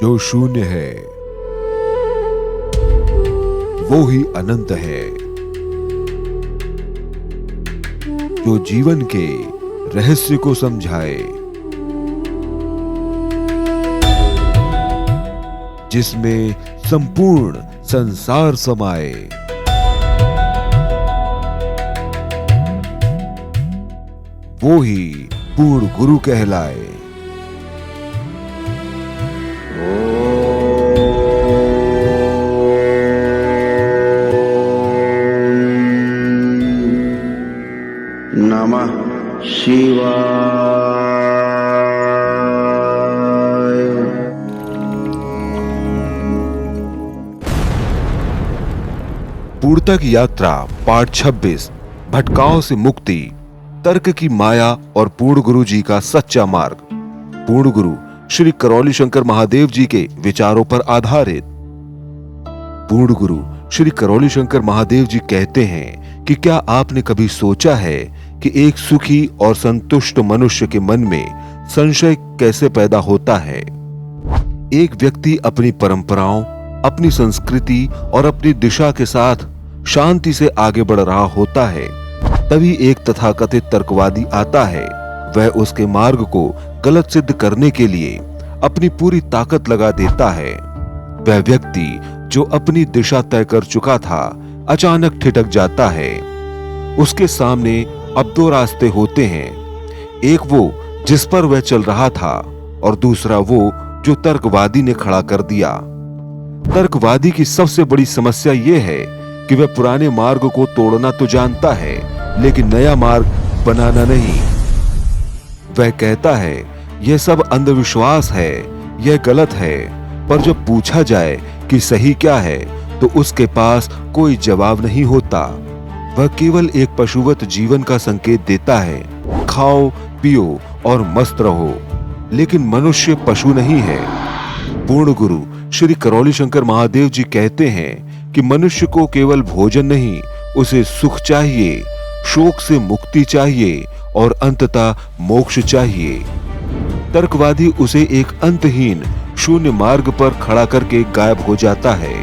जो शून्य है वो ही अनंत है। जो जीवन के रहस्य को समझाए, जिसमें संपूर्ण संसार समाए, वो ही पूर्ण गुरु कहलाए। नमः शिवाय। पूर्णता की यात्रा पाठ 26, भटकाव से मुक्ति, तर्क की माया और पूर्ण गुरु जी का सच्चा मार्ग। पूर्ण गुरु श्री करौली शंकर महादेव जी के विचारों पर आधारित। पूर्ण गुरु श्री करौली शंकर महादेव जी कहते हैं कि क्या आपने कभी सोचा है कि एक सुखी और संतुष्ट मनुष्य के मन में संशय कैसे पैदा होता है। एक व्यक्ति अपनी परंपराओं, अपनी संस्कृति और अपनी दिशा के साथ शांति से आगे बढ़ रहा होता है, तभी एक तथाकथित तर्कवादी आता है। वह उसके मार्ग को गलत सिद्ध करने के लिए अपनी पूरी ताकत लगा देता है। वह व्यक्ति जो अपनी दिशा तय कर चुका था, अचानक ठिठक जाता है। उसके सामने अब दो रास्ते होते हैं, एक वो जिस पर वह चल रहा था और दूसरा वो जो तर्कवादी ने खड़ा कर दिया। तर्कवादी की सबसे बड़ी समस्या यह है कि वह पुराने मार्ग को तोड़ना तो जानता है, लेकिन नया मार्ग बनाना नहीं। वह कहता है यह सब अंधविश्वास है, यह गलत है, पर जब पूछा जाए कि सही क्या है तो उसके पास कोई जवाब नहीं होता। वह केवल एक पशुवत जीवन का संकेत देता है, खाओ पियो और मस्त रहो, लेकिन मनुष्य पशु नहीं है। पूर्ण गुरु श्री करौली शंकर महादेव जी कहते हैं कि मनुष्य को केवल भोजन नहीं, उसे सुख चाहिए, शोक से मुक्ति चाहिए और अंततः मोक्ष चाहिए। तर्कवादी उसे एक अंतहीन शून्य मार्ग पर खड़ा करके गायब हो जाता है।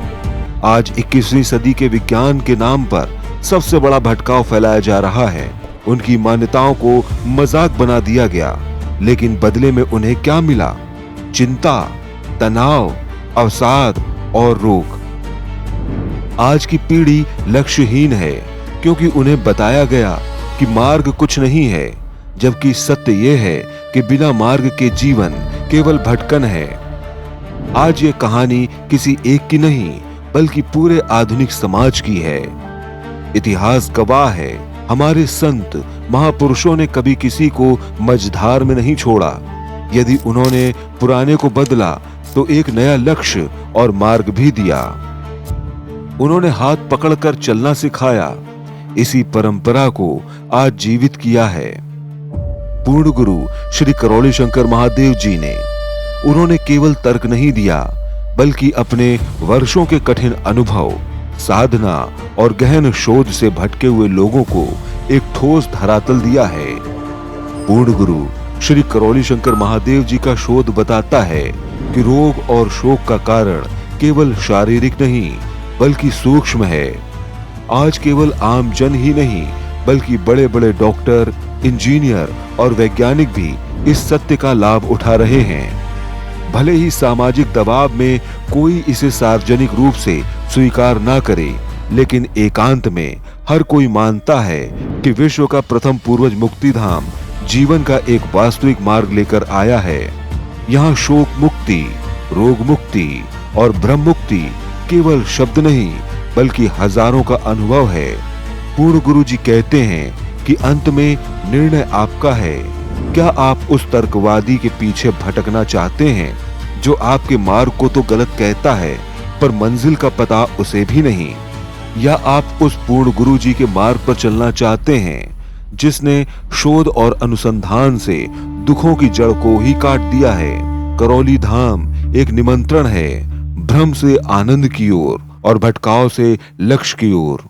आज 21वीं सदी के विज्ञान के नाम पर सबसे बड़ा भटकाव फैलाया जा रहा है। उनकी मान्यताओं को मजाक बना दिया गया, लेकिन बदले में उन्हें क्या मिला? चिंता, तनाव, अवसाद और रोग। आज की पीढ़ी लक्ष्यहीन है क्योंकि उन्हें बताया गया कि मार्ग कुछ नहीं है, जबकि सत्य यह है कि बिना मार्ग के जीवन केवल भटकन है। आज ये कहानी किसी एक की नहीं, बल्कि पूरे आधुनिक समाज की है। इतिहास गवाह है, हमारे संत महापुरुषों ने कभी किसी को मझधार में नहीं छोड़ा। यदि उन्होंने पुराने को बदला तो एक नया लक्ष्य और मार्ग भी दिया। उन्होंने हाथ पकड़कर चलना सिखाया, इसी परंपरा को आज जीवित किया है। पूर्ण गुरु श्री करौली शंकर महादेव जी ने उन्होंने केवल तर्क नहीं दिया, बल्कि अपने वर्षों के कठिन अनुभव, साधना और गहन शोध से भटके हुए लोगों को एक ठोस धरातल दिया है। पूर्ण गुरु श्री करौली शंकर महादेव जी का शोध बताता है कि रोग और शोक का कारण केवल शारीरिक नहीं, बल्कि सूक्ष्म है। आज केवल आम जन ही नहीं, बल्कि बड़े बड़े डॉक्टर, इंजीनियर और वैज्ञानिक भी इस सत्य का लाभ उठा रहे हैं। भले ही सामाजिक दबाव में कोई इसे सार्वजनिक रूप से स्वीकार ना करे, लेकिन एकांत में हर कोई मानता है कि विश्व का प्रथम पूर्वज मुक्तिधाम जीवन का एक वास्तविक मार्ग लेकर आया है। यहाँ शोक मुक्ति, रोग मुक्ति और भ्रम मुक्ति केवल शब्द नहीं, बल्कि हजारों का अनुभव है। पूर्ण गुरु जी कहते हैं कि अंत में निर्णय आपका है। क्या आप उस तर्कवादी के पीछे भटकना चाहते हैं जो आपके मार्ग को तो गलत कहता है, पर मंजिल का पता उसे भी नहीं? या आप उस पूर्ण गुरु जी के मार्ग पर चलना चाहते हैं जिसने शोध और अनुसंधान से दुखों की जड़ को ही काट दिया है? करौली धाम एक निमंत्रण है, भ्रम से आनंद की ओर और भटकाव से लक्ष्य की ओर।